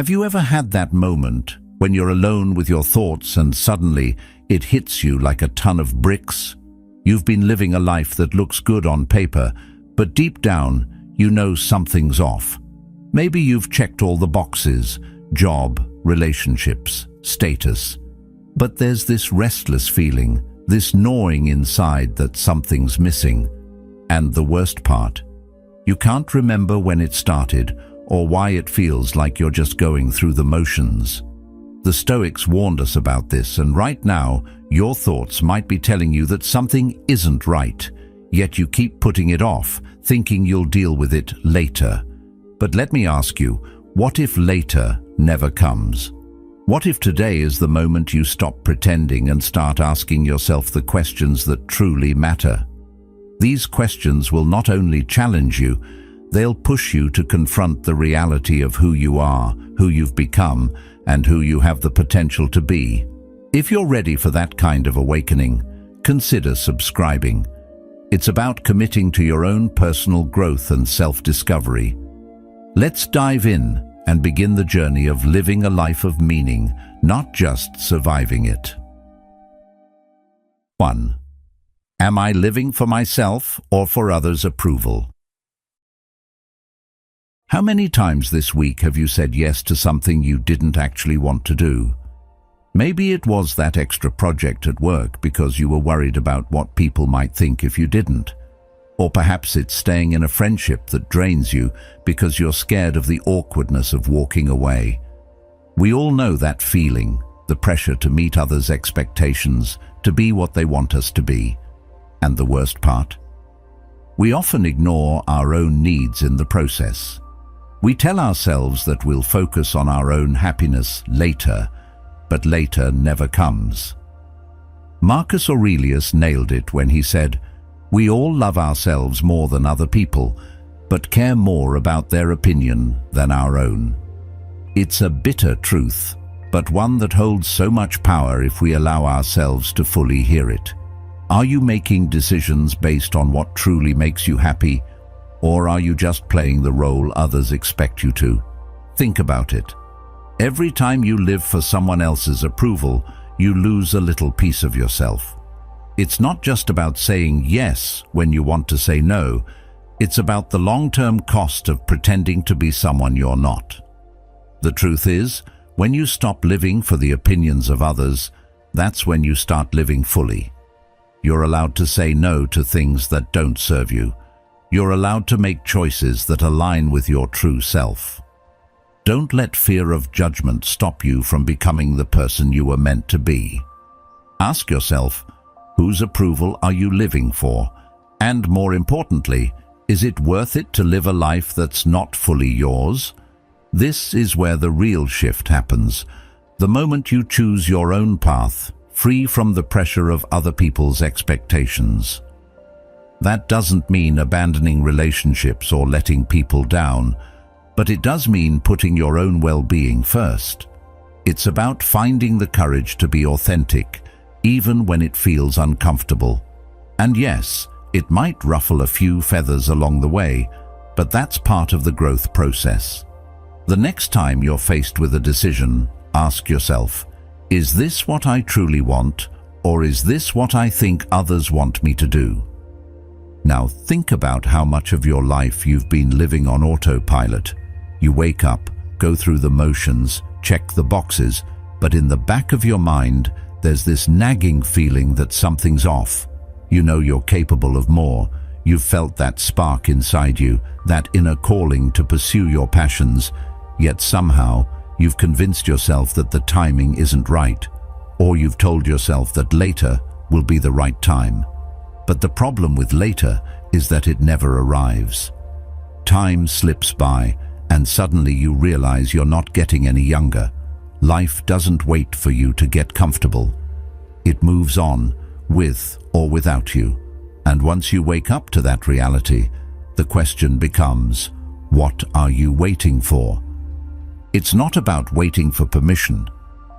Have you ever had that moment when you're alone with your thoughts and suddenly it hits you like a ton of bricks? You've been living a life that looks good on paper, but deep down, you know something's off. Maybe you've checked all the boxes: job, relationships, status. But there's this restless feeling, this gnawing inside that something's missing. And the worst part, you can't remember when it started or why it feels like you're just going through the motions. The Stoics warned us about this, and right now, your thoughts might be telling you that something isn't right, yet you keep putting it off, thinking you'll deal with it later. But let me ask you, what if later never comes? What if today is the moment you stop pretending and start asking yourself the questions that truly matter? These questions will not only challenge you, they'll push you to confront the reality of who you are, who you've become, and who you have the potential to be. If you're ready for that kind of awakening, consider subscribing. It's about committing to your own personal growth and self-discovery. Let's dive in and begin the journey of living a life of meaning, not just surviving it. 1. Am I living for myself or for others' approval? How many times this week have you said yes to something you didn't actually want to do? Maybe it was that extra project at work because you were worried about what people might think if you didn't. Or perhaps it's staying in a friendship that drains you because you're scared of the awkwardness of walking away. We all know that feeling, the pressure to meet others' expectations, to be what they want us to be. And the worst part? We often ignore our own needs in the process. We tell ourselves that we'll focus on our own happiness later, but later never comes. Marcus Aurelius nailed it when he said, "We all love ourselves more than other people, but care more about their opinion than our own." It's a bitter truth, but one that holds so much power if we allow ourselves to fully hear it. Are you making decisions based on what truly makes you happy, or are you just playing the role others expect you to? Think about it. Every time you live for someone else's approval, you lose a little piece of yourself. It's not just about saying yes when you want to say no. It's about the long-term cost of pretending to be someone you're not. The truth is, when you stop living for the opinions of others, that's when you start living fully. You're allowed to say no to things that don't serve you. You're allowed to make choices that align with your true self. Don't let fear of judgment stop you from becoming the person you were meant to be. Ask yourself, whose approval are you living for? And more importantly, is it worth it to live a life that's not fully yours? This is where the real shift happens. The moment you choose your own path, free from the pressure of other people's expectations. That doesn't mean abandoning relationships or letting people down, but it does mean putting your own well-being first. It's about finding the courage to be authentic, even when it feels uncomfortable. And yes, it might ruffle a few feathers along the way, but that's part of the growth process. The next time you're faced with a decision, ask yourself, is this what I truly want, or is this what I think others want me to do? Now think about how much of your life you've been living on autopilot. You wake up, go through the motions, check the boxes, but in the back of your mind, there's this nagging feeling that something's off. You know you're capable of more. You've felt that spark inside you, that inner calling to pursue your passions, yet somehow you've convinced yourself that the timing isn't right, or you've told yourself that later will be the right time. But the problem with later is that it never arrives. Time slips by, and suddenly you realize you're not getting any younger. Life doesn't wait for you to get comfortable. It moves on, with or without you. And once you wake up to that reality, the question becomes, what are you waiting for? It's not about waiting for permission.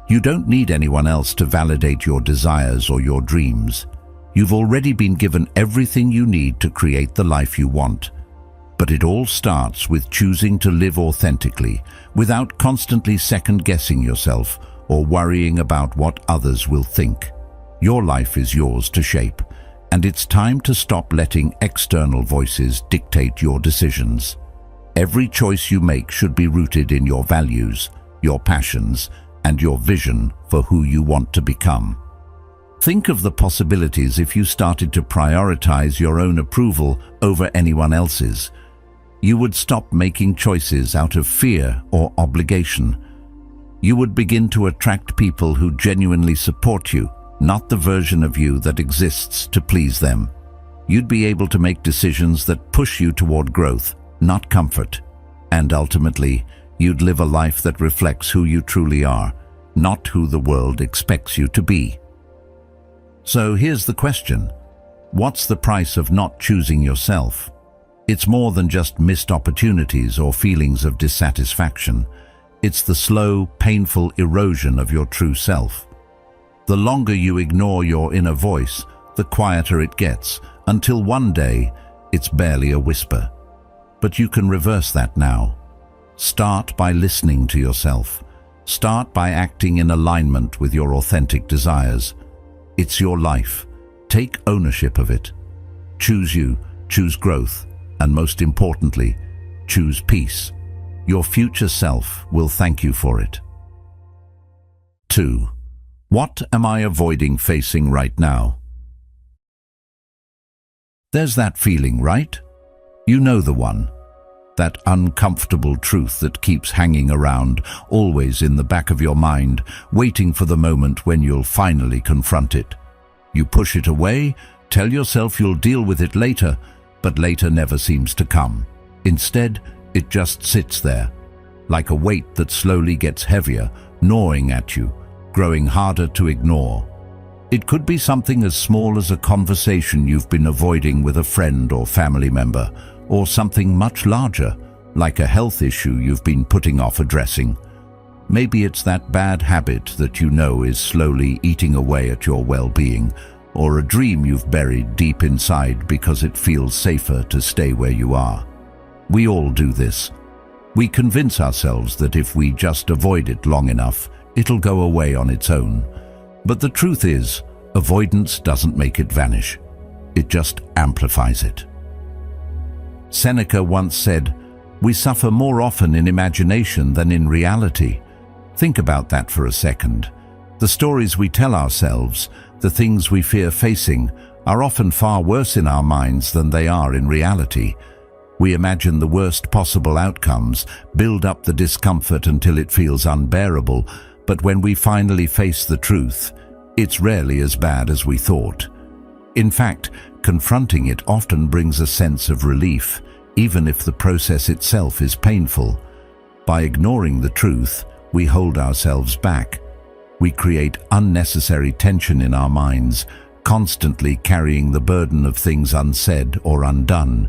You don't need anyone else to validate your desires or your dreams. You've already been given everything you need to create the life you want. But it all starts with choosing to live authentically, without constantly second-guessing yourself or worrying about what others will think. Your life is yours to shape, and it's time to stop letting external voices dictate your decisions. Every choice you make should be rooted in your values, your passions, and your vision for who you want to become. Think of the possibilities if you started to prioritize your own approval over anyone else's. You would stop making choices out of fear or obligation. You would begin to attract people who genuinely support you, not the version of you that exists to please them. You'd be able to make decisions that push you toward growth, not comfort. And ultimately, you'd live a life that reflects who you truly are, not who the world expects you to be. So here's the question. What's the price of not choosing yourself? It's more than just missed opportunities or feelings of dissatisfaction. It's the slow, painful erosion of your true self. The longer you ignore your inner voice, the quieter it gets, until one day, it's barely a whisper. But you can reverse that now. Start by listening to yourself. Start by acting in alignment with your authentic desires. It's your life. Take ownership of it. Choose you, choose growth, and most importantly, choose peace. Your future self will thank you for it. 2. What am I avoiding facing right now? There's that feeling, right? You know the one. That uncomfortable truth that keeps hanging around, always in the back of your mind, waiting for the moment when you'll finally confront it. You push it away, tell yourself you'll deal with it later, but later never seems to come. Instead, it just sits there, like a weight that slowly gets heavier, gnawing at you, growing harder to ignore. It could be something as small as a conversation you've been avoiding with a friend or family member, or something much larger, like a health issue you've been putting off addressing. Maybe it's that bad habit that you know is slowly eating away at your well-being, or a dream you've buried deep inside because it feels safer to stay where you are. We all do this. We convince ourselves that if we just avoid it long enough, it'll go away on its own. But the truth is, avoidance doesn't make it vanish. It just amplifies it. Seneca once said, "We suffer more often in imagination than in reality." Think about that for a second. The stories we tell ourselves, the things we fear facing, are often far worse in our minds than they are in reality. We imagine the worst possible outcomes, build up the discomfort until it feels unbearable, but when we finally face the truth, it's rarely as bad as we thought. In fact, confronting it often brings a sense of relief, even if the process itself is painful. By ignoring the truth, we hold ourselves back. We create unnecessary tension in our minds, constantly carrying the burden of things unsaid or undone.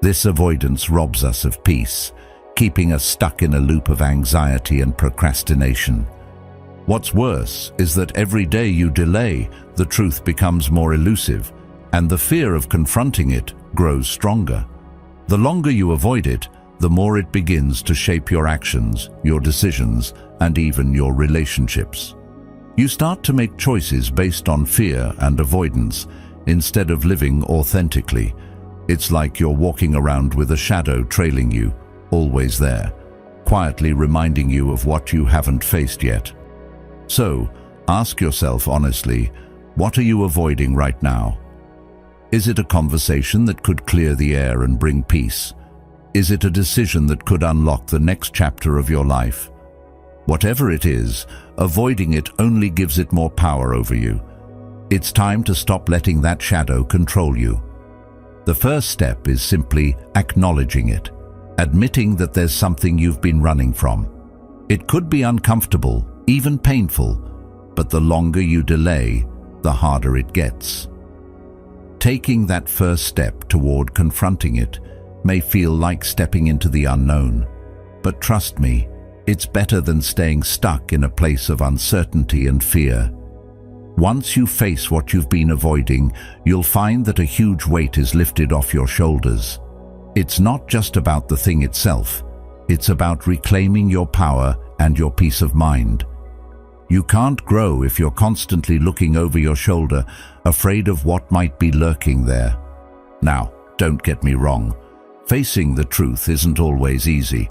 This avoidance robs us of peace, keeping us stuck in a loop of anxiety and procrastination. What's worse is that every day you delay, the truth becomes more elusive, and the fear of confronting it grows stronger. The longer you avoid it, the more it begins to shape your actions, your decisions, and even your relationships. You start to make choices based on fear and avoidance, instead of living authentically. It's like you're walking around with a shadow trailing you, always there, quietly reminding you of what you haven't faced yet. So, ask yourself honestly, what are you avoiding right now? Is it a conversation that could clear the air and bring peace? Is it a decision that could unlock the next chapter of your life? Whatever it is, avoiding it only gives it more power over you. It's time to stop letting that shadow control you. The first step is simply acknowledging it, admitting that there's something you've been running from. It could be uncomfortable, even painful, but the longer you delay, the harder it gets. Taking that first step toward confronting it may feel like stepping into the unknown, but trust me, it's better than staying stuck in a place of uncertainty and fear. Once you face what you've been avoiding, you'll find that a huge weight is lifted off your shoulders. It's not just about the thing itself. It's about reclaiming your power and your peace of mind. You can't grow if you're constantly looking over your shoulder, afraid of what might be lurking there. Now, don't get me wrong. Facing the truth isn't always easy.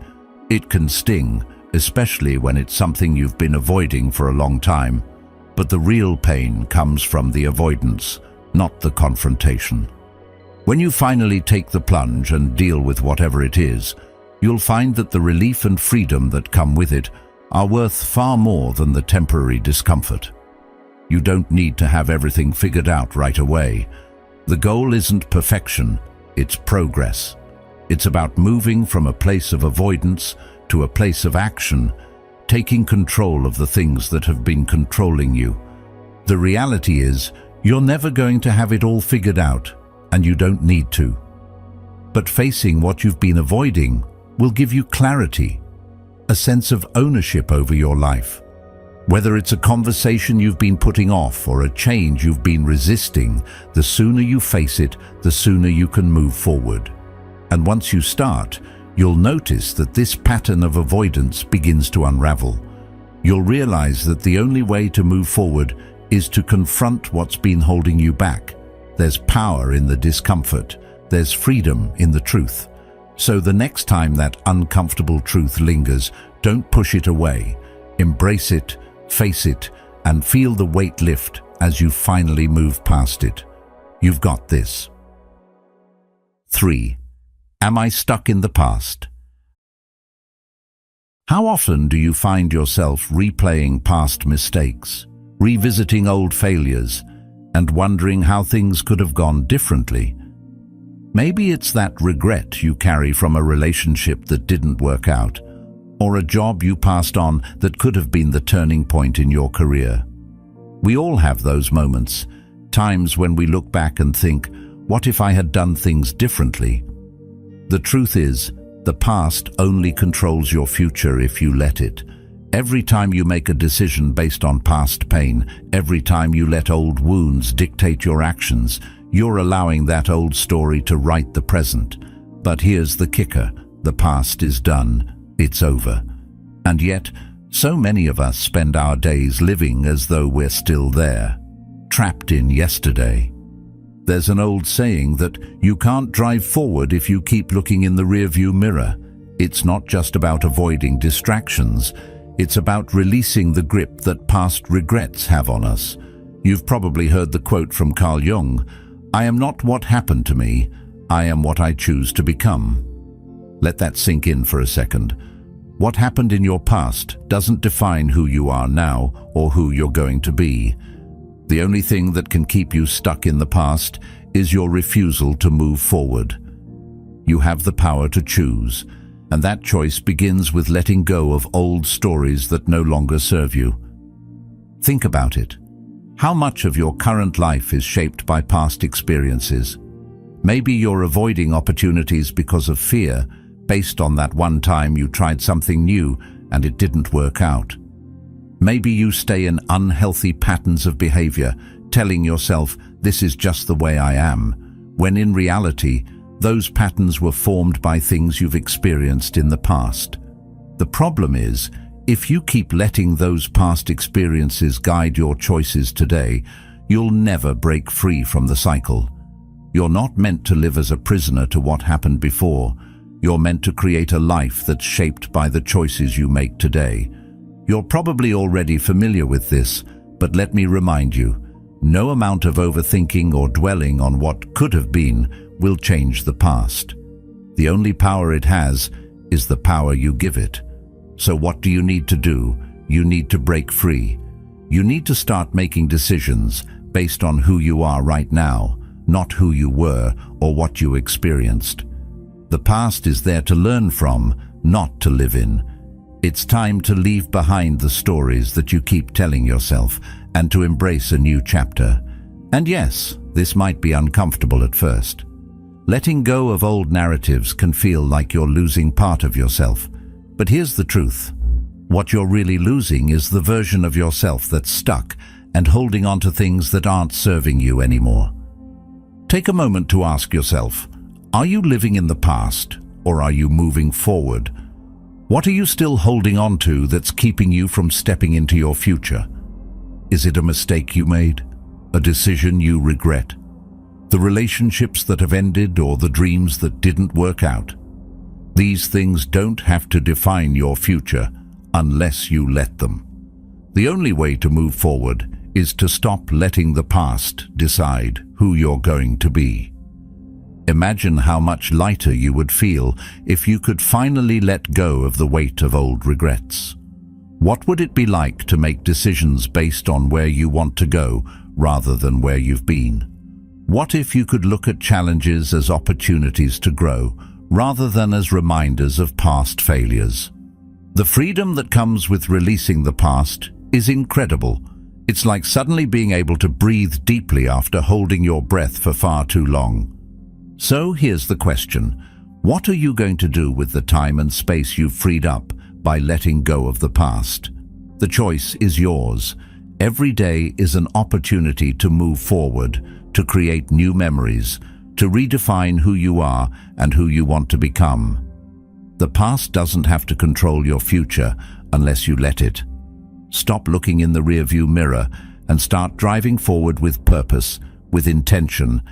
It can sting, especially when it's something you've been avoiding for a long time. But the real pain comes from the avoidance, not the confrontation. When you finally take the plunge and deal with whatever it is, you'll find that the relief and freedom that come with it are worth far more than the temporary discomfort. You don't need to have everything figured out right away. The goal isn't perfection, it's progress. It's about moving from a place of avoidance to a place of action, taking control of the things that have been controlling you. The reality is, you're never going to have it all figured out, and you don't need to. But facing what you've been avoiding will give you clarity, a sense of ownership over your life. Whether it's a conversation you've been putting off or a change you've been resisting, the sooner you face it, the sooner you can move forward. And once you start, you'll notice that this pattern of avoidance begins to unravel. You'll realize that the only way to move forward is to confront what's been holding you back. There's power in the discomfort. There's freedom in the truth. So the next time that uncomfortable truth lingers, don't push it away. Embrace it, face it, and feel the weight lift as you finally move past it. You've got this. 3. Am I stuck in the past? How often do you find yourself replaying past mistakes, revisiting old failures, and wondering how things could have gone differently? Maybe it's that regret you carry from a relationship that didn't work out, or a job you passed on that could have been the turning point in your career. We all have those moments, times when we look back and think, what if I had done things differently? The truth is, the past only controls your future if you let it. Every time you make a decision based on past pain, every time you let old wounds dictate your actions, you're allowing that old story to write the present. But here's the kicker: the past is done. It's over. And yet, so many of us spend our days living as though we're still there, trapped in yesterday. There's an old saying that you can't drive forward if you keep looking in the rearview mirror. It's not just about avoiding distractions. It's about releasing the grip that past regrets have on us. You've probably heard the quote from Carl Jung, "I am not what happened to me, I am what I choose to become." Let that sink in for a second. What happened in your past doesn't define who you are now or who you're going to be. The only thing that can keep you stuck in the past is your refusal to move forward. You have the power to choose, and that choice begins with letting go of old stories that no longer serve you. Think about it. How much of your current life is shaped by past experiences? Maybe you're avoiding opportunities because of fear, based on that one time you tried something new and it didn't work out. Maybe you stay in unhealthy patterns of behavior, telling yourself, "This is just the way I am," when in reality, those patterns were formed by things you've experienced in the past. The problem is, if you keep letting those past experiences guide your choices today, you'll never break free from the cycle. You're not meant to live as a prisoner to what happened before. You're meant to create a life that's shaped by the choices you make today. You're probably already familiar with this, but let me remind you, no amount of overthinking or dwelling on what could have been will change the past. The only power it has is the power you give it. So what do you need to do? You need to break free. You need to start making decisions based on who you are right now, not who you were or what you experienced. The past is there to learn from, not to live in. It's time to leave behind the stories that you keep telling yourself and to embrace a new chapter. And yes, this might be uncomfortable at first. Letting go of old narratives can feel like you're losing part of yourself. But here's the truth. What you're really losing is the version of yourself that's stuck and holding on to things that aren't serving you anymore. Take a moment to ask yourself, Are you living in the past, or are you moving forward? What are you still holding on to that's keeping you from stepping into your future? Is it a mistake you made? A decision you regret? The relationships that have ended, or the dreams that didn't work out? These things don't have to define your future unless you let them. The only way to move forward is to stop letting the past decide who you're going to be. Imagine how much lighter you would feel if you could finally let go of the weight of old regrets. What would it be like to make decisions based on where you want to go rather than where you've been? What if you could look at challenges as opportunities to grow rather than as reminders of past failures? The freedom that comes with releasing the past is incredible. It's like suddenly being able to breathe deeply after holding your breath for far too long. So here's the question. What are you going to do with the time and space you've freed up by letting go of the past? The choice is yours. Every day is an opportunity to move forward, to create new memories, to redefine who you are and who you want to become. The past doesn't have to control your future unless you let it. Stop looking in the rearview mirror and start driving forward with purpose, with intention,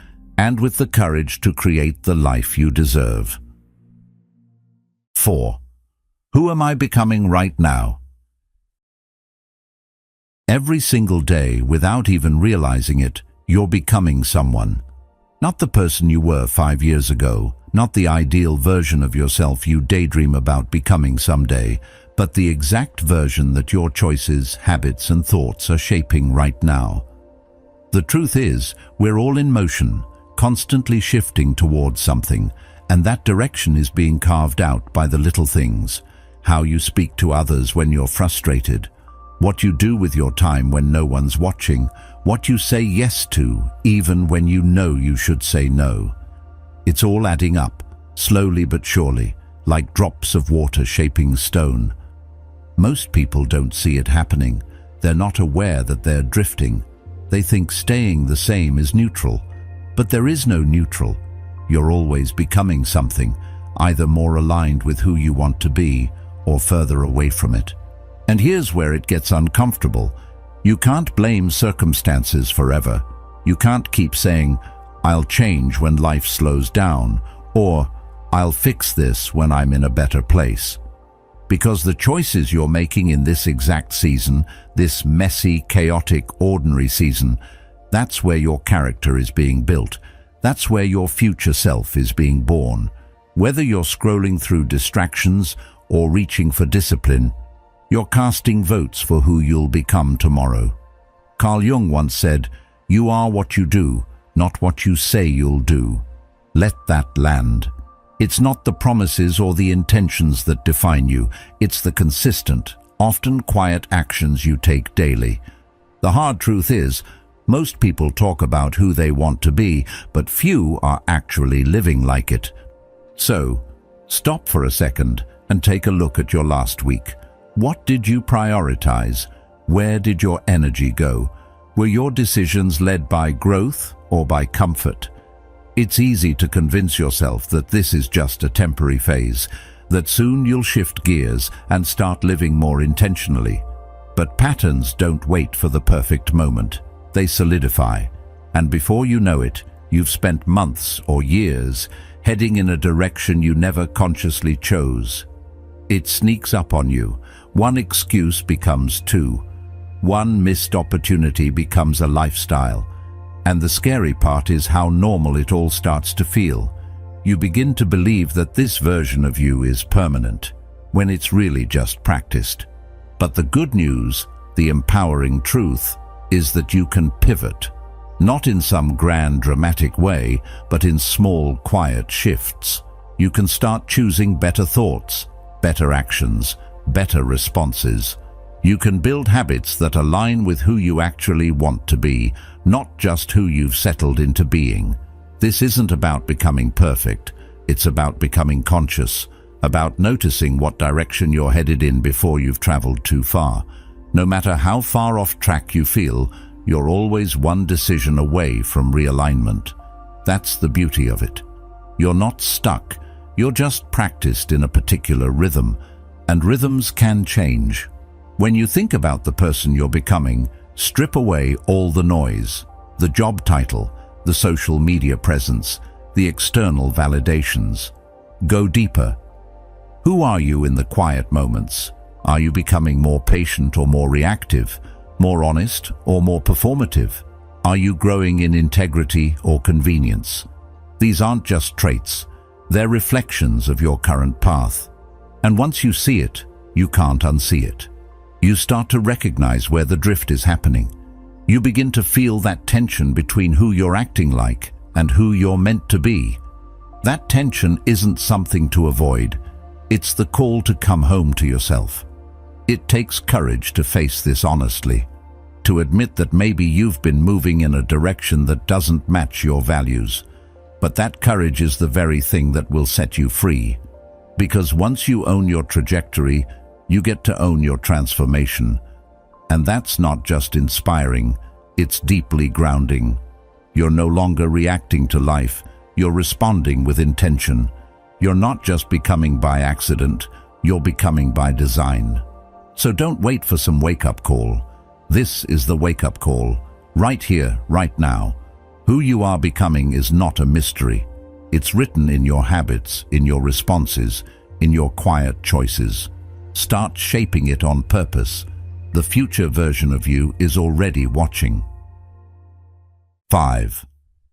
and with the courage to create the life you deserve. 4. Who am I becoming right now? Every single day, without even realizing it, you're becoming someone. Not the person you were 5 years ago, not the ideal version of yourself you daydream about becoming someday, but the exact version that your choices, habits, and thoughts are shaping right now. The truth is, we're all in motion, constantly shifting towards something, and that direction is being carved out by the little things. How you speak to others when you're frustrated, what you do with your time when no one's watching, what you say yes to, even when you know you should say no. It's all adding up, slowly but surely, like drops of water shaping stone. Most people don't see it happening. They're not aware that they're drifting. They think staying the same is neutral. But there is no neutral. You're always becoming something, either more aligned with who you want to be or further away from it. And here's where it gets uncomfortable. You can't blame circumstances forever. You can't keep saying, "I'll change when life slows down," or "I'll fix this when I'm in a better place." Because the choices you're making in this exact season, this messy, chaotic, ordinary season, that's where your character is being built. That's where your future self is being born. Whether you're scrolling through distractions or reaching for discipline, you're casting votes for who you'll become tomorrow. Carl Jung once said, "You are what you do, not what you say you'll do." Let that land. It's not the promises or the intentions that define you. It's the consistent, often quiet actions you take daily. The hard truth is, most people talk about who they want to be, but few are actually living like it. So, stop for a second and take a look at your last week. What did you prioritize? Where did your energy go? Were your decisions led by growth or by comfort? It's easy to convince yourself that this is just a temporary phase, that soon you'll shift gears and start living more intentionally. But patterns don't wait for the perfect moment. They solidify. And before you know it, you've spent months or years heading in a direction you never consciously chose. It sneaks up on you. One excuse becomes two. One missed opportunity becomes a lifestyle. And the scary part is how normal it all starts to feel. You begin to believe that this version of you is permanent, when it's really just practiced. But the good news, the empowering truth, is that you can pivot. Not in some grand dramatic way, but in small, quiet shifts. You can start choosing better thoughts, better actions, better responses. You can build habits that align with who you actually want to be, not just who you've settled into being. This isn't about becoming perfect. It's about becoming conscious, about noticing what direction you're headed in before you've traveled too far. No matter how far off track you feel, you're always one decision away from realignment. That's the beauty of it. You're not stuck. You're just practiced in a particular rhythm, and rhythms can change. When you think about the person you're becoming, strip away all the noise, the job title, the social media presence, the external validations. Go deeper. Who are you in the quiet moments? Are you becoming more patient or more reactive, more honest or more performative? Are you growing in integrity or convenience? These aren't just traits, they're reflections of your current path. And once you see it, you can't unsee it. You start to recognize where the drift is happening. You begin to feel that tension between who you're acting like and who you're meant to be. That tension isn't something to avoid. It's the call to come home to yourself. It takes courage to face this honestly, to admit that maybe you've been moving in a direction that doesn't match your values. But that courage is the very thing that will set you free. Because once you own your trajectory, you get to own your transformation. And that's not just inspiring, it's deeply grounding. You're no longer reacting to life, you're responding with intention. You're not just becoming by accident, you're becoming by design. So don't wait for some wake-up call. This is the wake-up call, right here, right now. Who you are becoming is not a mystery. It's written in your habits, in your responses, in your quiet choices. Start shaping it on purpose. The future version of you is already watching. 5.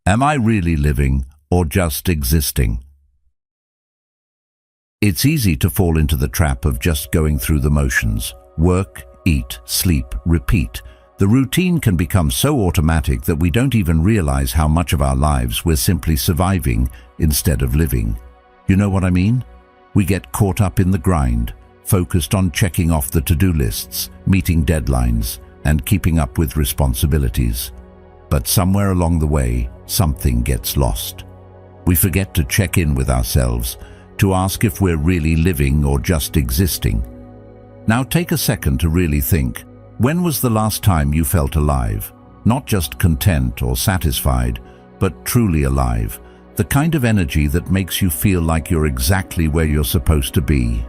Am I really living or just existing? It's easy to fall into the trap of just going through the motions. Work, eat, sleep, repeat. The routine can become so automatic that we don't even realize how much of our lives we're simply surviving instead of living. You know what I mean? We get caught up in the grind, focused on checking off the to-do lists, meeting deadlines, and keeping up with responsibilities. But somewhere along the way, something gets lost. We forget to check in with ourselves, to ask if we're really living or just existing. Now take a second to really think. When was the last time you felt alive? Not just content or satisfied, but truly alive. The kind of energy that makes you feel like you're exactly where you're supposed to be.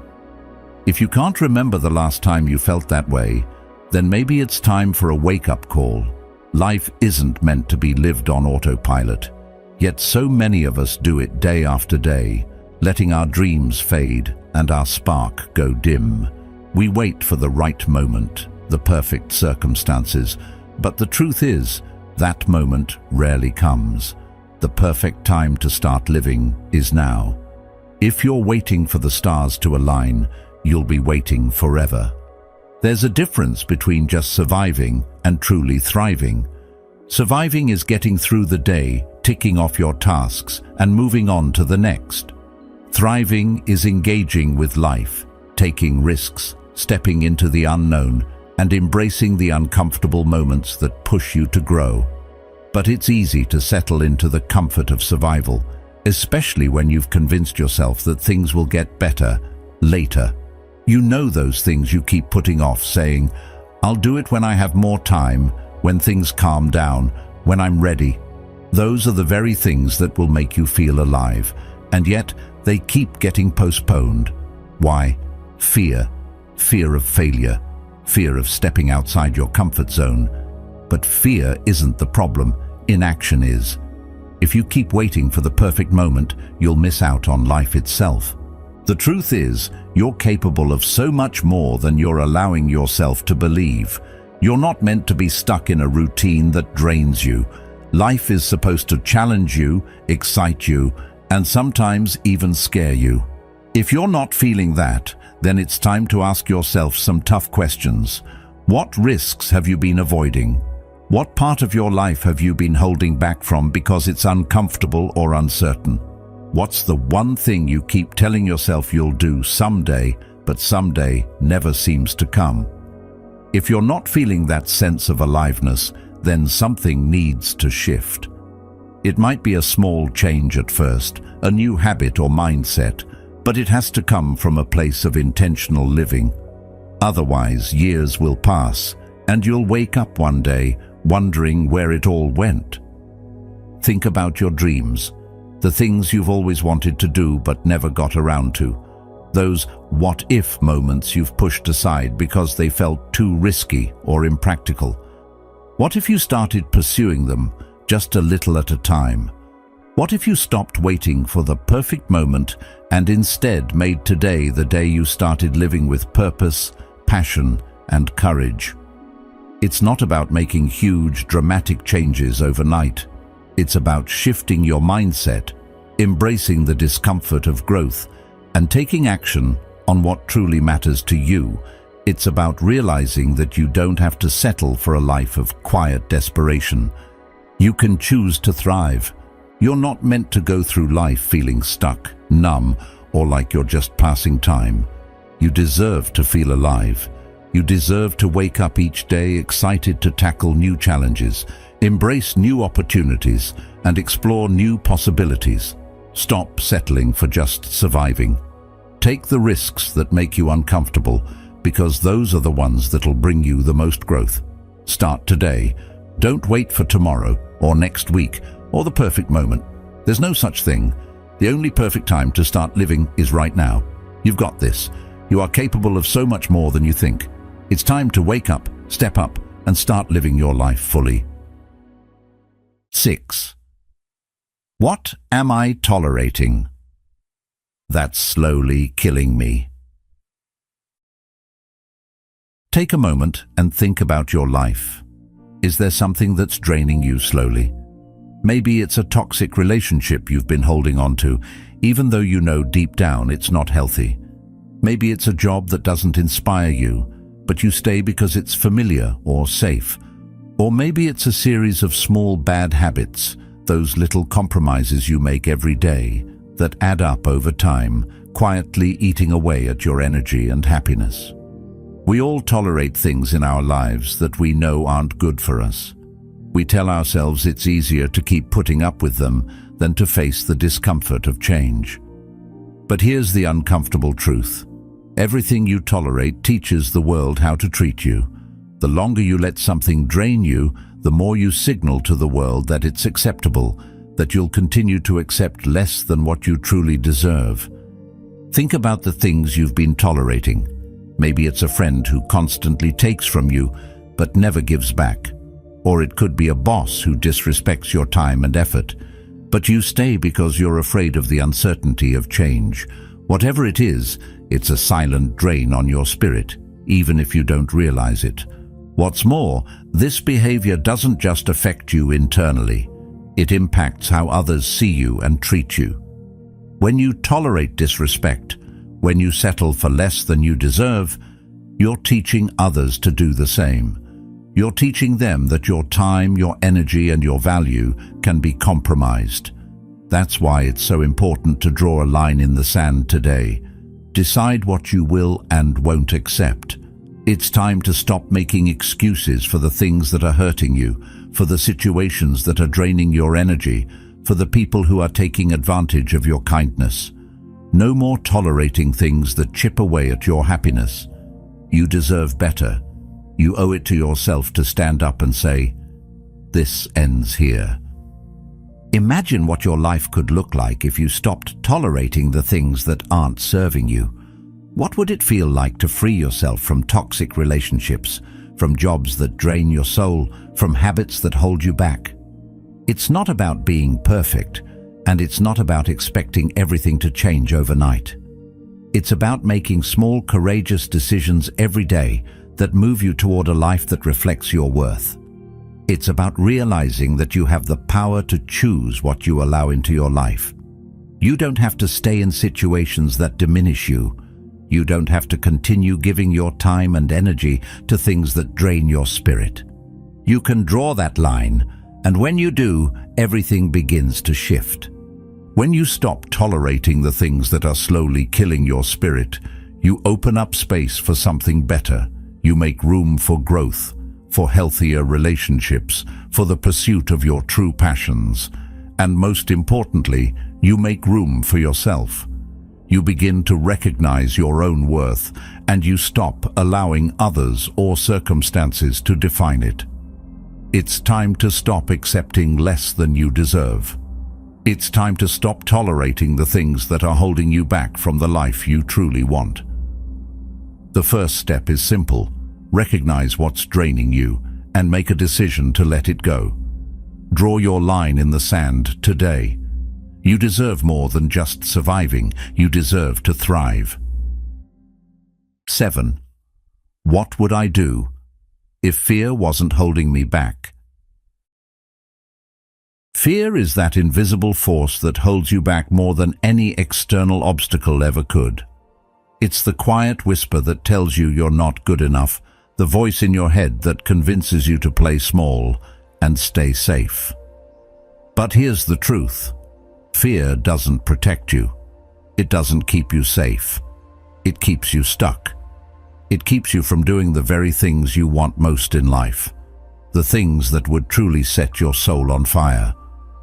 If you can't remember the last time you felt that way, then maybe it's time for a wake-up call. Life isn't meant to be lived on autopilot, yet so many of us do it day after day, letting our dreams fade and our spark go dim. We wait for the right moment, the perfect circumstances, but the truth is, that moment rarely comes. The perfect time to start living is now. If you're waiting for the stars to align, you'll be waiting forever. There's a difference between just surviving and truly thriving. Surviving is getting through the day, ticking off your tasks, and moving on to the next. Thriving is engaging with life, taking risks, stepping into the unknown, and embracing the uncomfortable moments that push you to grow. But it's easy to settle into the comfort of survival, especially when you've convinced yourself that things will get better later. You know those things you keep putting off, saying, "I'll do it when I have more time, when things calm down, when I'm ready." Those are the very things that will make you feel alive, and yet they keep getting postponed. Why? Fear. Fear of failure. Fear of stepping outside your comfort zone. But fear isn't the problem, inaction is. If you keep waiting for the perfect moment, you'll miss out on life itself. The truth is, you're capable of so much more than you're allowing yourself to believe. You're not meant to be stuck in a routine that drains you. Life is supposed to challenge you, excite you, and sometimes even scare you. If you're not feeling that, then it's time to ask yourself some tough questions. What risks have you been avoiding? What part of your life have you been holding back from because it's uncomfortable or uncertain? What's the one thing you keep telling yourself you'll do someday, but someday never seems to come? If you're not feeling that sense of aliveness, then something needs to shift. It might be a small change at first, a new habit or mindset, but it has to come from a place of intentional living. Otherwise, years will pass, and you'll wake up one day wondering where it all went. Think about your dreams. the things you've always wanted to do but never got around to. Those what-if moments you've pushed aside because they felt too risky or impractical. What if you started pursuing them just a little at a time? What if you stopped waiting for the perfect moment and instead made today the day you started living with purpose, passion, and courage? It's not about making huge, dramatic changes overnight. It's about shifting your mindset, embracing the discomfort of growth, and taking action on what truly matters to you. It's about realizing that you don't have to settle for a life of quiet desperation. You can choose to thrive. You're not meant to go through life feeling stuck, numb, or like you're just passing time. You deserve to feel alive. You deserve to wake up each day excited to tackle new challenges, embrace new opportunities, and explore new possibilities. Stop settling for just surviving. Take the risks that make you uncomfortable, because those are the ones that'll bring you the most growth. Start today. Don't wait for tomorrow or next week or the perfect moment. There's no such thing. The only perfect time to start living is right now. You've got this. You are capable of so much more than you think. It's time to wake up, step up, and start living your life fully. 6. What am I tolerating that's slowly killing me? Take a moment and think about your life. Is there something that's draining you slowly? Maybe it's a toxic relationship you've been holding on to, even though you know deep down it's not healthy. Maybe it's a job that doesn't inspire you, but you stay because it's familiar or safe. Or maybe it's a series of small bad habits, those little compromises you make every day that add up over time, quietly eating away at your energy and happiness. We all tolerate things in our lives that we know aren't good for us. We tell ourselves it's easier to keep putting up with them than to face the discomfort of change. But here's the uncomfortable truth. Everything you tolerate teaches the world how to treat you. The longer you let something drain you, the more you signal to the world that it's acceptable, that you'll continue to accept less than what you truly deserve. Think about the things you've been tolerating. Maybe it's a friend who constantly takes from you but never gives back. Or it could be a boss who disrespects your time and effort. But you stay because you're afraid of the uncertainty of change. Whatever it is, it's a silent drain on your spirit, even if you don't realize it. What's more, this behavior doesn't just affect you internally. It impacts how others see you and treat you. When you tolerate disrespect, when you settle for less than you deserve, you're teaching others to do the same. You're teaching them that your time, your energy, and your value can be compromised. That's why it's so important to draw a line in the sand today. Decide what you will and won't accept. It's time to stop making excuses for the things that are hurting you, for the situations that are draining your energy, for the people who are taking advantage of your kindness. No more tolerating things that chip away at your happiness. You deserve better. You owe it to yourself to stand up and say, "This ends here." Imagine what your life could look like if you stopped tolerating the things that aren't serving you. What would it feel like to free yourself from toxic relationships, from jobs that drain your soul, from habits that hold you back? It's not about being perfect, and it's not about expecting everything to change overnight. It's about making small, courageous decisions every day that move you toward a life that reflects your worth. It's about realizing that you have the power to choose what you allow into your life. You don't have to stay in situations that diminish you. You don't have to continue giving your time and energy to things that drain your spirit. You can draw that line, and when you do, everything begins to shift. When you stop tolerating the things that are slowly killing your spirit, you open up space for something better. You make room for growth, for healthier relationships, for the pursuit of your true passions. And most importantly, you make room for yourself. You begin to recognize your own worth, and you stop allowing others or circumstances to define it. It's time to stop accepting less than you deserve. It's time to stop tolerating the things that are holding you back from the life you truly want. The first step is simple. Recognize what's draining you and make a decision to let it go. Draw your line in the sand today. You deserve more than just surviving. You deserve to thrive. 7. What would I do if fear wasn't holding me back? Fear is that invisible force that holds you back more than any external obstacle ever could. It's the quiet whisper that tells you you're not good enough, the voice in your head that convinces you to play small and stay safe. But here's the truth. Fear doesn't protect you. It doesn't keep you safe. It keeps you stuck. It keeps you from doing the very things you want most in life. The things that would truly set your soul on fire.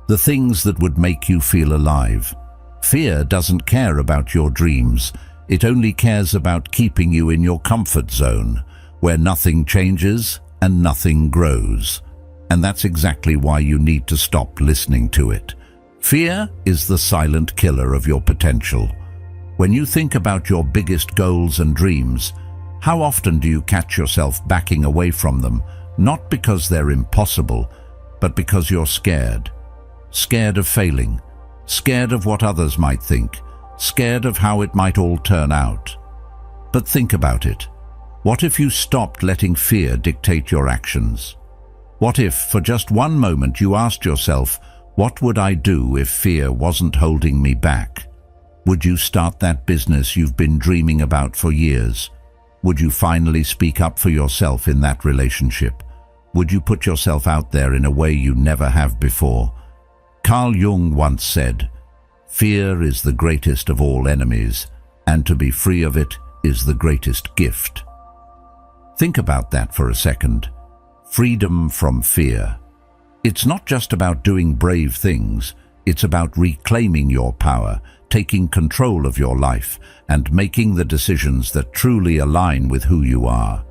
The things that would make you feel alive. Fear doesn't care about your dreams. It only cares about keeping you in your comfort zone, where nothing changes and nothing grows. And that's exactly why you need to stop listening to it. Fear is the silent killer of your potential. When you think about your biggest goals and dreams, how often do you catch yourself backing away from them, not because they're impossible, but because you're scared? Scared of failing, scared of what others might think, scared of how it might all turn out. But think about it. What if you stopped letting fear dictate your actions? What if, for just one moment, you asked yourself, what would I do if fear wasn't holding me back? Would you start that business you've been dreaming about for years? Would you finally speak up for yourself in that relationship? Would you put yourself out there in a way you never have before? Carl Jung once said, "Fear is the greatest of all enemies, and to be free of it is the greatest gift." Think about that for a second. Freedom from fear. It's not just about doing brave things. It's about reclaiming your power, taking control of your life, and making the decisions that truly align with who you are.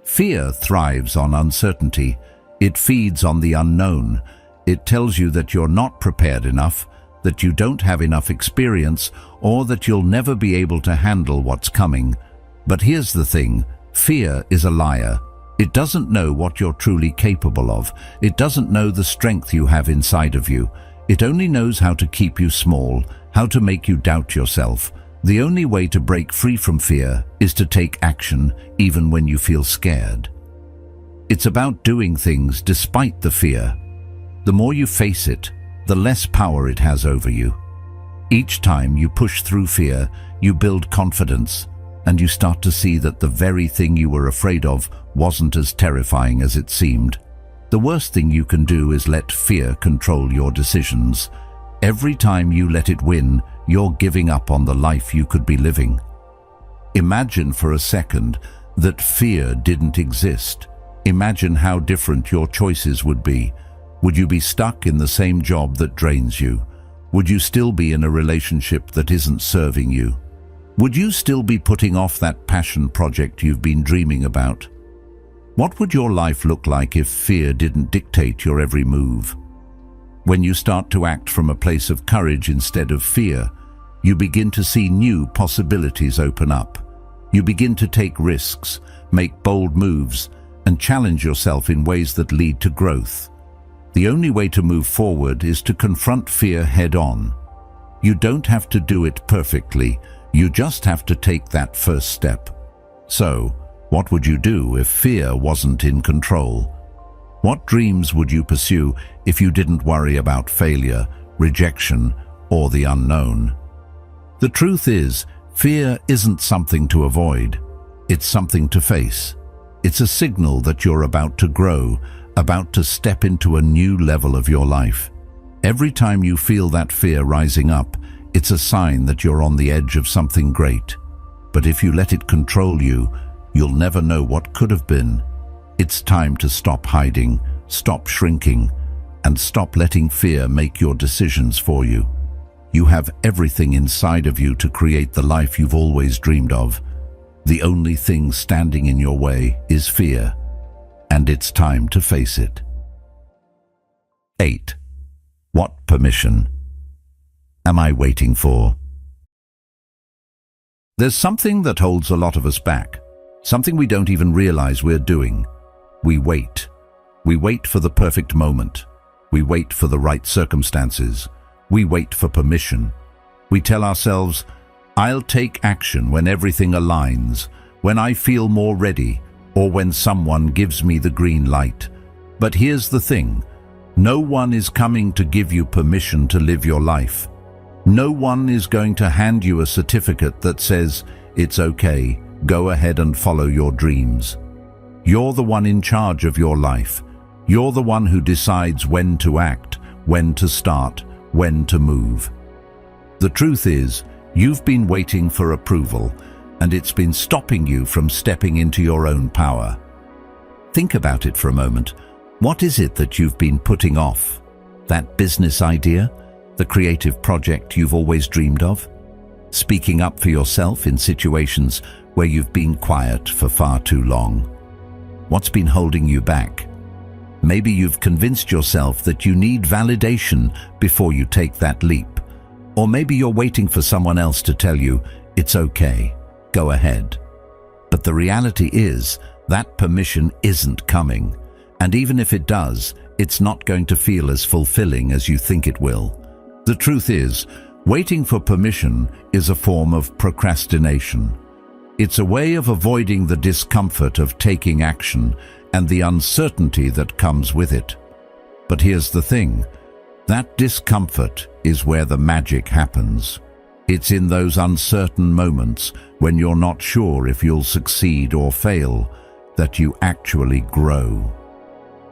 Fear thrives on uncertainty. It feeds on the unknown. It tells you that you're not prepared enough, that you don't have enough experience, or that you'll never be able to handle what's coming. But here's the thing, fear is a liar. It doesn't know what you're truly capable of. It doesn't know the strength you have inside of you. It only knows how to keep you small, how to make you doubt yourself. The only way to break free from fear is to take action even when you feel scared. It's about doing things despite the fear. The more you face it, the less power it has over you. Each time you push through fear, you build confidence, and you start to see that the very thing you were afraid of wasn't as terrifying as it seemed. The worst thing you can do is let fear control your decisions. Every time you let it win, you're giving up on the life you could be living. Imagine for a second that fear didn't exist. Imagine how different your choices would be. Would you be stuck in the same job that drains you? Would you still be in a relationship that isn't serving you? Would you still be putting off that passion project you've been dreaming about? What would your life look like if fear didn't dictate your every move? When you start to act from a place of courage instead of fear, you begin to see new possibilities open up. You begin to take risks, make bold moves, and challenge yourself in ways that lead to growth. The only way to move forward is to confront fear head-on. You don't have to do it perfectly. You just have to take that first step. So, what would you do if fear wasn't in control? What dreams would you pursue if you didn't worry about failure, rejection, or the unknown? The truth is, fear isn't something to avoid. It's something to face. It's a signal that you're about to grow, about to step into a new level of your life. Every time you feel that fear rising up, it's a sign that you're on the edge of something great. But if you let it control you, you'll never know what could have been. It's time to stop hiding, stop shrinking, and stop letting fear make your decisions for you. You have everything inside of you to create the life you've always dreamed of. The only thing standing in your way is fear, and it's time to face it. 8. What permission am I waiting for? There's something that holds a lot of us back, something we don't even realize we're doing. We wait. We wait for the perfect moment. We wait for the right circumstances. We wait for permission. We tell ourselves, I'll take action when everything aligns, when I feel more ready, or when someone gives me the green light. But here's the thing. No one is coming to give you permission to live your life. No one is going to hand you a certificate that says, it's okay, go ahead and follow your dreams. You're the one in charge of your life. You're the one who decides when to act, when to start, when to move. The truth is, you've been waiting for approval, and it's been stopping you from stepping into your own power. Think about it for a moment. What is it that you've been putting off? That business idea? The creative project you've always dreamed of? Speaking up for yourself in situations where you've been quiet for far too long? What's been holding you back? Maybe you've convinced yourself that you need validation before you take that leap. Or maybe you're waiting for someone else to tell you, it's okay, go ahead. But the reality is that permission isn't coming. And even if it does, it's not going to feel as fulfilling as you think it will. The truth is, waiting for permission is a form of procrastination. It's a way of avoiding the discomfort of taking action and the uncertainty that comes with it. But here's the thing, that discomfort is where the magic happens. It's in those uncertain moments when you're not sure if you'll succeed or fail that you actually grow.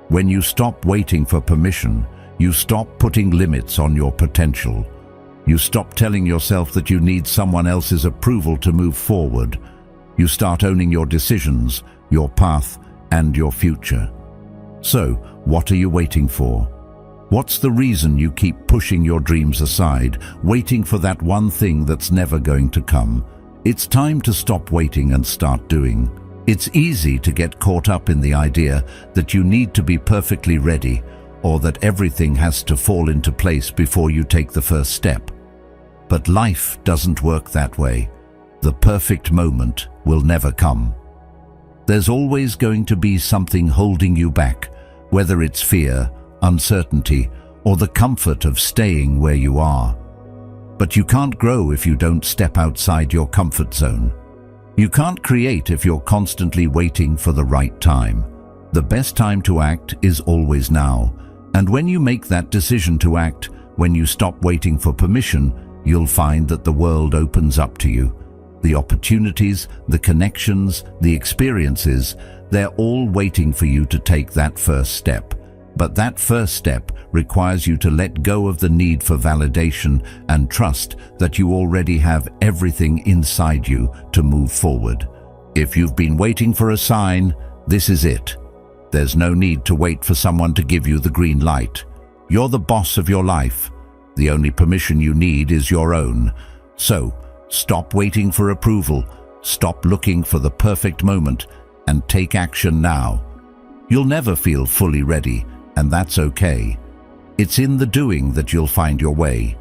When you stop waiting for permission, you stop putting limits on your potential. You stop telling yourself that you need someone else's approval to move forward. You start owning your decisions, your path, and your future. So, what are you waiting for? What's the reason you keep pushing your dreams aside, waiting for that one thing that's never going to come? It's time to stop waiting and start doing. It's easy to get caught up in the idea that you need to be perfectly ready, or that everything has to fall into place before you take the first step. But life doesn't work that way. The perfect moment will never come. There's always going to be something holding you back, whether it's fear, uncertainty, or the comfort of staying where you are. But you can't grow if you don't step outside your comfort zone. You can't create if you're constantly waiting for the right time. The best time to act is always now. And when you make that decision to act, when you stop waiting for permission, you'll find that the world opens up to you. The opportunities, the connections, the experiences, they're all waiting for you to take that first step. But that first step requires you to let go of the need for validation and trust that you already have everything inside you to move forward. If you've been waiting for a sign, this is it. There's no need to wait for someone to give you the green light. You're the boss of your life. The only permission you need is your own. So, stop waiting for approval, stop looking for the perfect moment, and take action now. You'll never feel fully ready, and that's okay. It's in the doing that you'll find your way.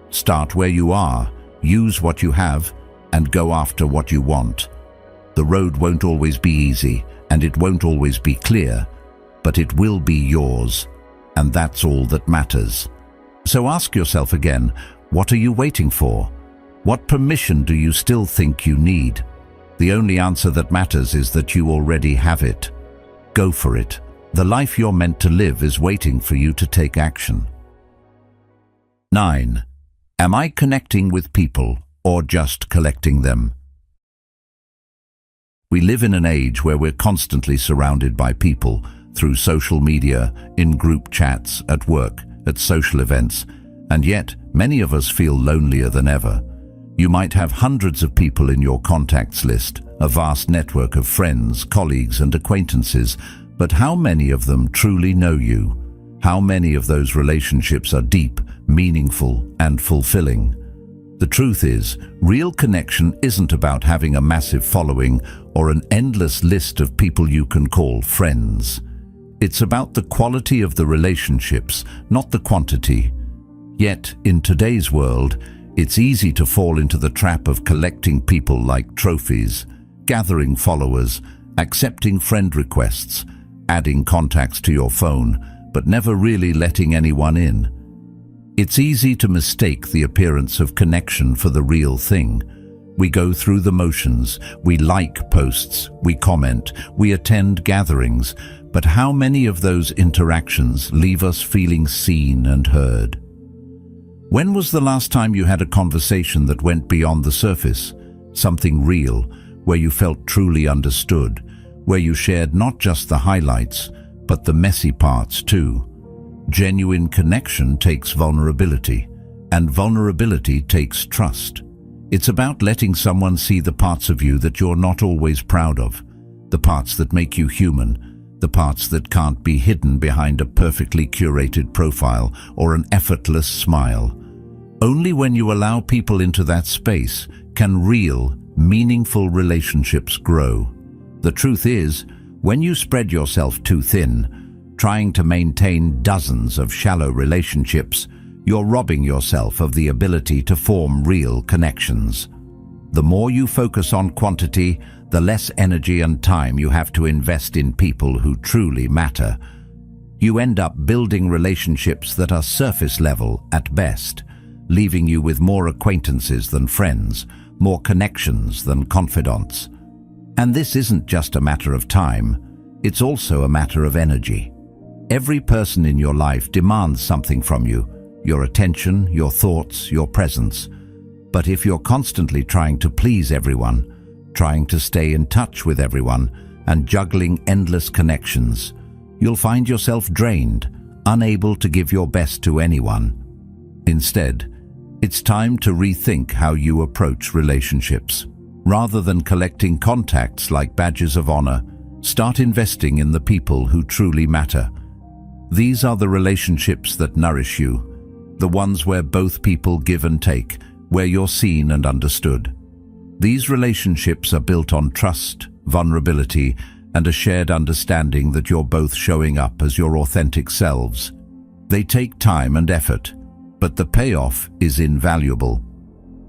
Start where you are, use what you have, and go after what you want. The road won't always be easy, and it won't always be clear, but it will be yours, and that's all that matters. So ask yourself again, what are you waiting for? What permission do you still think you need? The only answer that matters is that you already have it. Go for it. The life you're meant to live is waiting for you to take action. 9. Am I connecting with people or just collecting them? We live in an age where we're constantly surrounded by people through social media, in group chats, at work, at social events, and yet many of us feel lonelier than ever. You might have hundreds of people in your contacts list, a vast network of friends, colleagues, and acquaintances, but how many of them truly know you? How many of those relationships are deep, meaningful, and fulfilling? The truth is, real connection isn't about having a massive following or an endless list of people you can call friends. It's about the quality of the relationships, not the quantity. Yet, in today's world, it's easy to fall into the trap of collecting people like trophies, gathering followers, accepting friend requests, adding contacts to your phone, but never really letting anyone in. It's easy to mistake the appearance of connection for the real thing. We go through the motions, we like posts, we comment, we attend gatherings, but how many of those interactions leave us feeling seen and heard? When was the last time you had a conversation that went beyond the surface, something real, where you felt truly understood, where you shared not just the highlights, but the messy parts too? Genuine connection takes vulnerability, and vulnerability takes trust. It's about letting someone see the parts of you that you're not always proud of, the parts that make you human, the parts that can't be hidden behind a perfectly curated profile or an effortless smile. Only when you allow people into that space can real, meaningful relationships grow. The truth is, when you spread yourself too thin, trying to maintain dozens of shallow relationships, you're robbing yourself of the ability to form real connections. The more you focus on quantity, the less energy and time you have to invest in people who truly matter. You end up building relationships that are surface level at best, leaving you with more acquaintances than friends, more connections than confidants. And this isn't just a matter of time, it's also a matter of energy. Every person in your life demands something from you, your attention, your thoughts, your presence. But if you're constantly trying to please everyone, trying to stay in touch with everyone, and juggling endless connections, you'll find yourself drained, unable to give your best to anyone. Instead, it's time to rethink how you approach relationships. Rather than collecting contacts like badges of honor, start investing in the people who truly matter. These are the relationships that nourish you, the ones where both people give and take, where you're seen and understood. These relationships are built on trust, vulnerability, and a shared understanding that you're both showing up as your authentic selves. They take time and effort, but the payoff is invaluable.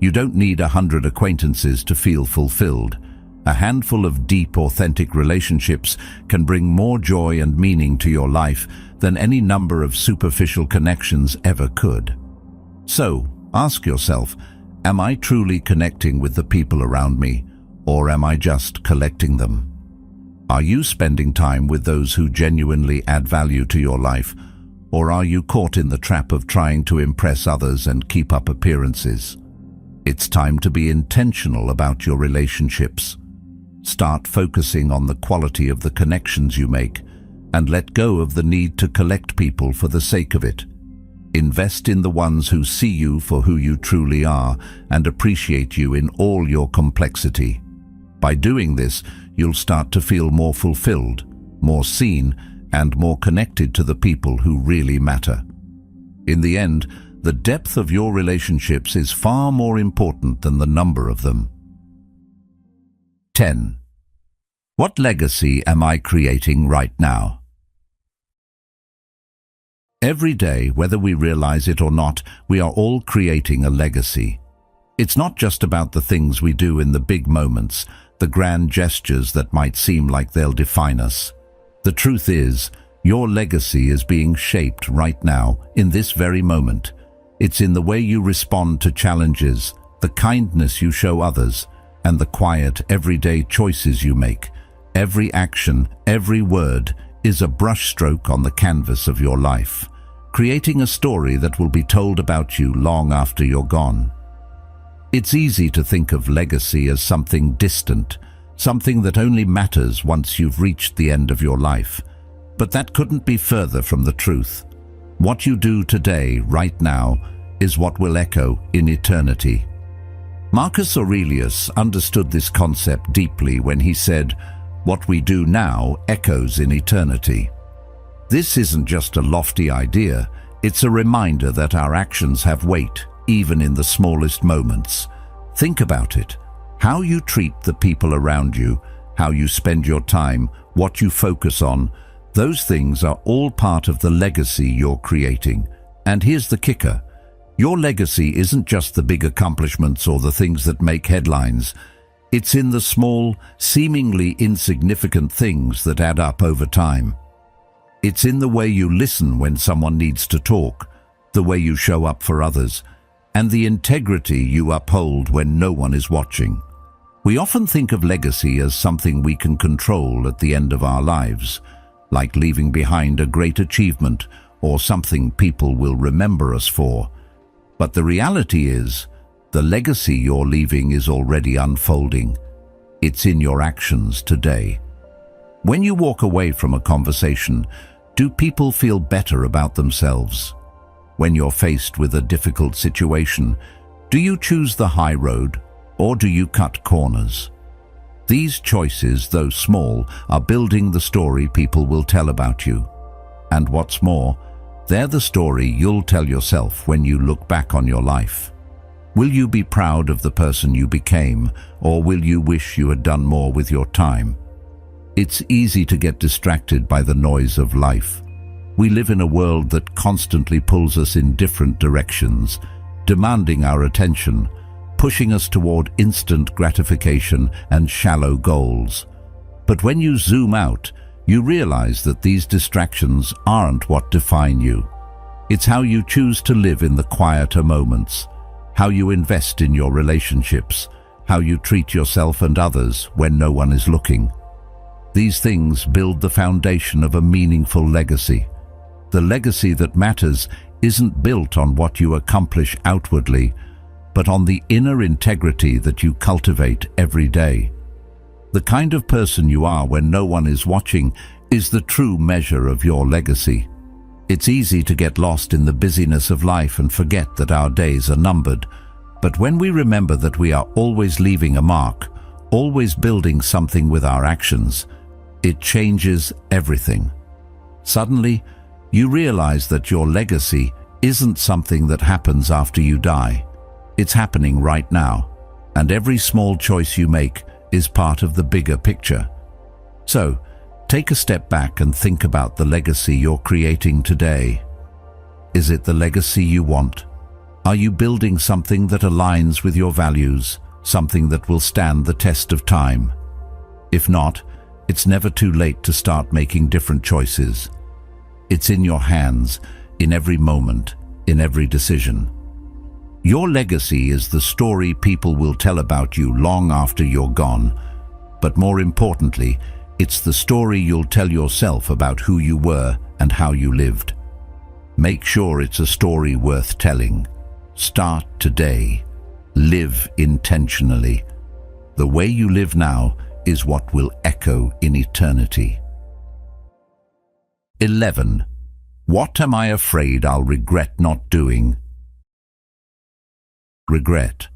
You don't need 100 acquaintances to feel fulfilled. A handful of deep, authentic relationships can bring more joy and meaning to your life than any number of superficial connections ever could. So, ask yourself, am I truly connecting with the people around me, or am I just collecting them? Are you spending time with those who genuinely add value to your life, or are you caught in the trap of trying to impress others and keep up appearances? It's time to be intentional about your relationships. Start focusing on the quality of the connections you make, and let go of the need to collect people for the sake of it. Invest in the ones who see you for who you truly are and appreciate you in all your complexity. By doing this, you'll start to feel more fulfilled, more seen, and more connected to the people who really matter. In the end, the depth of your relationships is far more important than the number of them. 10. What legacy am I creating right now? Every day, whether we realize it or not, we are all creating a legacy. It's not just about the things we do in the big moments, the grand gestures that might seem like they'll define us. The truth is, your legacy is being shaped right now, in this very moment. It's in the way you respond to challenges, the kindness you show others, and the quiet, everyday choices you make. Every action, every word is a brushstroke on the canvas of your life, creating a story that will be told about you long after you're gone. It's easy to think of legacy as something distant, something that only matters once you've reached the end of your life. But that couldn't be further from the truth. What you do today, right now, is what will echo in eternity. Marcus Aurelius understood this concept deeply when he said, "What we do now echoes in eternity." This isn't just a lofty idea, it's a reminder that our actions have weight, even in the smallest moments. Think about it. How you treat the people around you, how you spend your time, what you focus on, those things are all part of the legacy you're creating. And here's the kicker. Your legacy isn't just the big accomplishments or the things that make headlines. It's in the small, seemingly insignificant things that add up over time. It's in the way you listen when someone needs to talk, the way you show up for others, and the integrity you uphold when no one is watching. We often think of legacy as something we can control at the end of our lives, like leaving behind a great achievement or something people will remember us for. But the reality is, the legacy you're leaving is already unfolding. It's in your actions today. When you walk away from a conversation, do people feel better about themselves? When you're faced with a difficult situation, do you choose the high road or do you cut corners? These choices, though small, are building the story people will tell about you. And what's more, they're the story you'll tell yourself when you look back on your life. Will you be proud of the person you became, or will you wish you had done more with your time? It's easy to get distracted by the noise of life. We live in a world that constantly pulls us in different directions, demanding our attention, pushing us toward instant gratification and shallow goals. But when you zoom out, you realize that these distractions aren't what define you. It's how you choose to live in the quieter moments, how you invest in your relationships, how you treat yourself and others when no one is looking. These things build the foundation of a meaningful legacy. The legacy that matters isn't built on what you accomplish outwardly, but on the inner integrity that you cultivate every day. The kind of person you are when no one is watching is the true measure of your legacy. It's easy to get lost in the busyness of life and forget that our days are numbered. But when we remember that we are always leaving a mark, always building something with our actions, it changes everything. Suddenly, you realize that your legacy isn't something that happens after you die. It's happening right now, and every small choice you make is part of the bigger picture. So, take a step back and think about the legacy you're creating today. Is it the legacy you want? Are you building something that aligns with your values, something that will stand the test of time? If not, it's never too late to start making different choices. It's in your hands, in every moment, in every decision. Your legacy is the story people will tell about you long after you're gone. But more importantly, it's the story you'll tell yourself about who you were and how you lived. Make sure it's a story worth telling. Start today. Live intentionally. The way you live now is what will echo in eternity. 11. What am I afraid I'll regret not doing? Regret.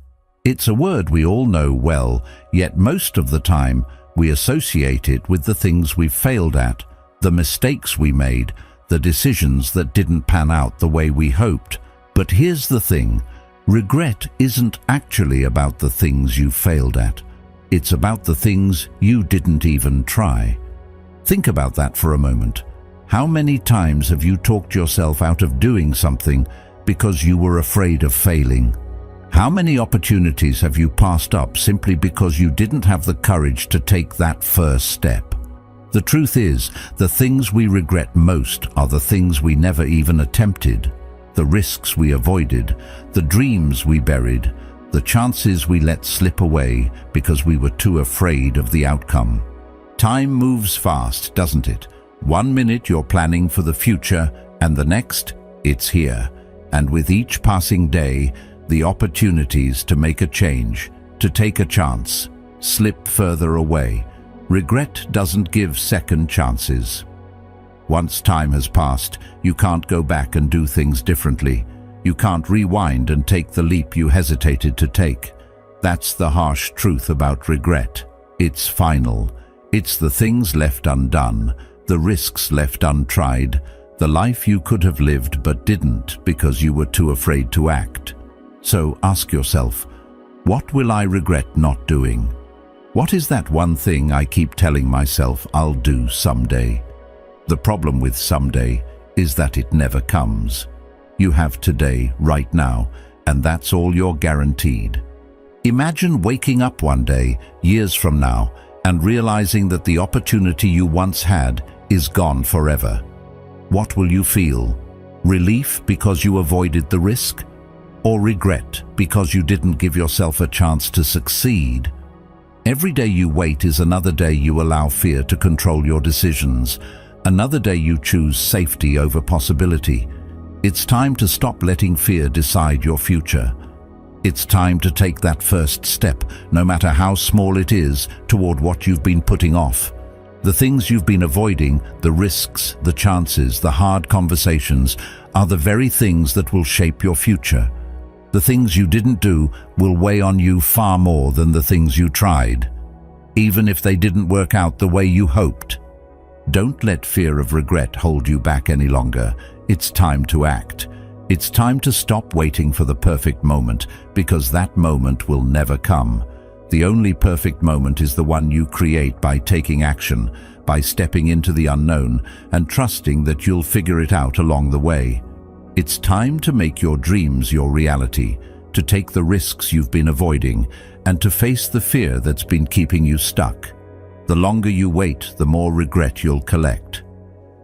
It's a word we all know well, yet most of the time we associate it with the things we've failed at, the mistakes we made, the decisions that didn't pan out the way we hoped. But here's the thing, regret isn't actually about the things you failed at. It's about the things you didn't even try. Think about that for a moment. How many times have you talked yourself out of doing something because you were afraid of failing? How many opportunities have you passed up simply because you didn't have the courage to take that first step? The truth is, the things we regret most are the things we never even attempted, the risks we avoided, the dreams we buried, the chances we let slip away because we were too afraid of the outcome. Time moves fast, doesn't it? 1 minute you're planning for the future, and the next, it's here. And with each passing day, the opportunities to make a change, to take a chance, slip further away. Regret doesn't give second chances. Once time has passed, you can't go back and do things differently. You can't rewind and take the leap you hesitated to take. That's the harsh truth about regret. It's final. It's the things left undone, the risks left untried, the life you could have lived but didn't because you were too afraid to act. So ask yourself, what will I regret not doing? What is that one thing I keep telling myself I'll do someday? The problem with someday is that it never comes. You have today, right now, and that's all you're guaranteed. Imagine waking up one day, years from now, and realizing that the opportunity you once had is gone forever. What will you feel? Relief because you avoided the risk? Or regret because you didn't give yourself a chance to succeed? Every day you wait is another day you allow fear to control your decisions. Another day you choose safety over possibility. It's time to stop letting fear decide your future. It's time to take that first step, no matter how small it is, toward what you've been putting off. The things you've been avoiding, the risks, the chances, the hard conversations, are the very things that will shape your future. The things you didn't do will weigh on you far more than the things you tried, even if they didn't work out the way you hoped. Don't let fear of regret hold you back any longer. It's time to act. It's time to stop waiting for the perfect moment, because that moment will never come. The only perfect moment is the one you create by taking action, by stepping into the unknown and trusting that you'll figure it out along the way. It's time to make your dreams your reality, to take the risks you've been avoiding, and to face the fear that's been keeping you stuck. The longer you wait, the more regret you'll collect.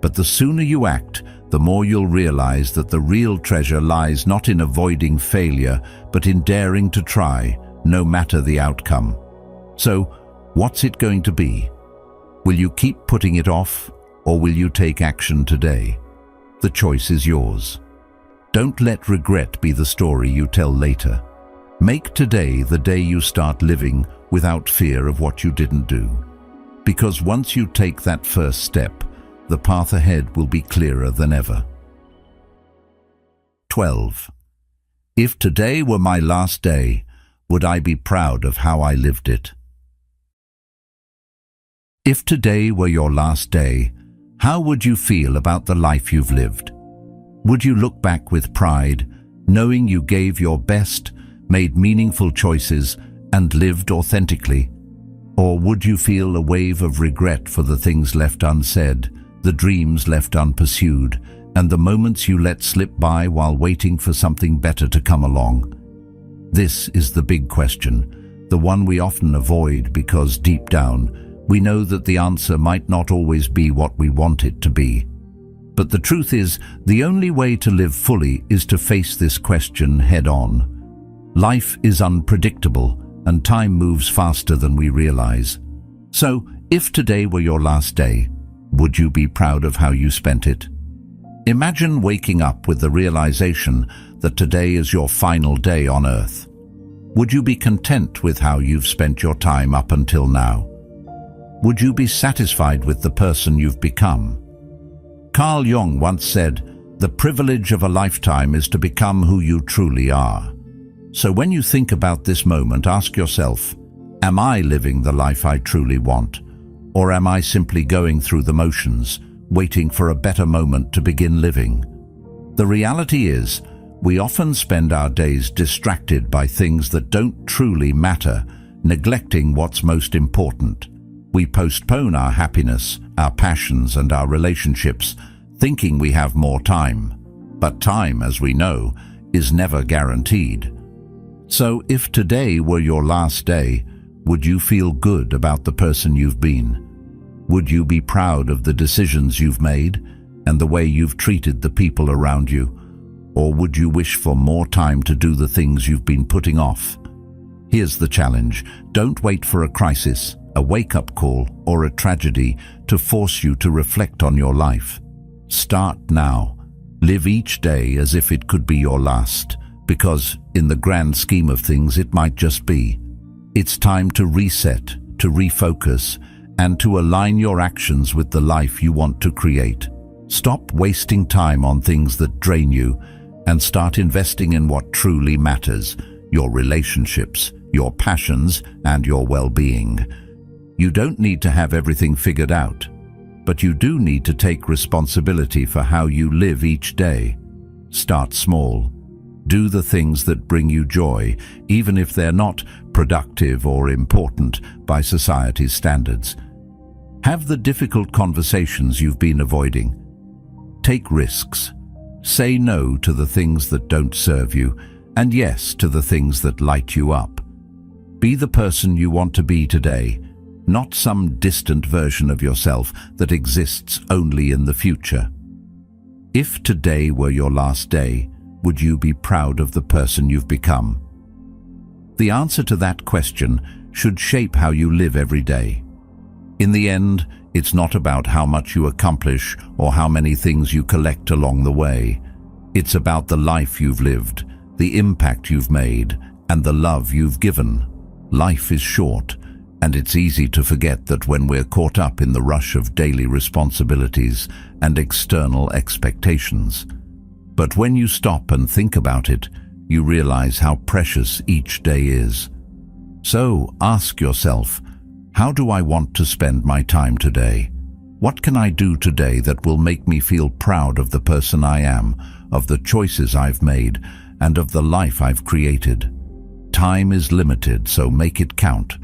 But the sooner you act, the more you'll realize that the real treasure lies not in avoiding failure, but in daring to try, no matter the outcome. So, what's it going to be? Will you keep putting it off, or will you take action today? The choice is yours. Don't let regret be the story you tell later. Make today the day you start living without fear of what you didn't do. Because once you take that first step, the path ahead will be clearer than ever. 12. If today were my last day, would I be proud of how I lived it? If today were your last day, how would you feel about the life you've lived? Would you look back with pride, knowing you gave your best, made meaningful choices, and lived authentically? Or would you feel a wave of regret for the things left unsaid, the dreams left unpursued, and the moments you let slip by while waiting for something better to come along? This is the big question, the one we often avoid because deep down, we know that the answer might not always be what we want it to be. But the truth is, the only way to live fully is to face this question head-on. Life is unpredictable, and time moves faster than we realize. So, if today were your last day, would you be proud of how you spent it? Imagine waking up with the realization that today is your final day on Earth. Would you be content with how you've spent your time up until now? Would you be satisfied with the person you've become? Carl Jung once said, "The privilege of a lifetime is to become who you truly are." So when you think about this moment, ask yourself, am I living the life I truly want? Or am I simply going through the motions, waiting for a better moment to begin living? The reality is, we often spend our days distracted by things that don't truly matter, neglecting what's most important. We postpone our happiness, our passions, and our relationships, thinking we have more time. But time, as we know, is never guaranteed. So if today were your last day, would you feel good about the person you've been? Would you be proud of the decisions you've made and the way you've treated the people around you? Or would you wish for more time to do the things you've been putting off? Here's the challenge. Don't wait for a crisis, a wake-up call, or a tragedy to force you to reflect on your life. Start now. Live each day as if it could be your last, because in the grand scheme of things, it might just be. It's time to reset, to refocus, and to align your actions with the life you want to create. Stop wasting time on things that drain you and start investing in what truly matters: your relationships, your passions, and your well-being. You don't need to have everything figured out, but you do need to take responsibility for how you live each day. Start small. Do the things that bring you joy, even if they're not productive or important by society's standards. Have the difficult conversations you've been avoiding. Take risks. Say no to the things that don't serve you, and yes to the things that light you up. Be the person you want to be today, not some distant version of yourself that exists only in the future. If today were your last day, would you be proud of the person you've become? The answer to that question should shape how you live every day. In the end, it's not about how much you accomplish or how many things you collect along the way. It's about the life you've lived, the impact you've made, and the love you've given. Life is short, and it's easy to forget that when we're caught up in the rush of daily responsibilities and external expectations. But when you stop and think about it, you realize how precious each day is. So ask yourself, how do I want to spend my time today? What can I do today that will make me feel proud of the person I am, of the choices I've made, and of the life I've created? Time is limited, so make it count.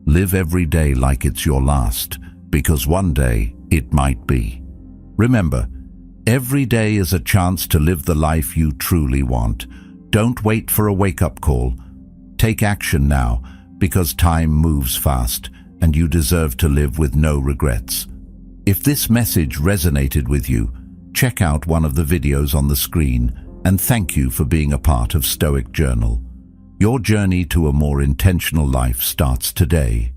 Live every day like it's your last, because one day it might be. Remember, every day is a chance to live the life you truly want. Don't wait for a wake-up call. Take action now, because time moves fast, and you deserve to live with no regrets. If this message resonated with you, check out one of the videos on the screen, and thank you for being a part of Stoic Journal. Your journey to a more intentional life starts today.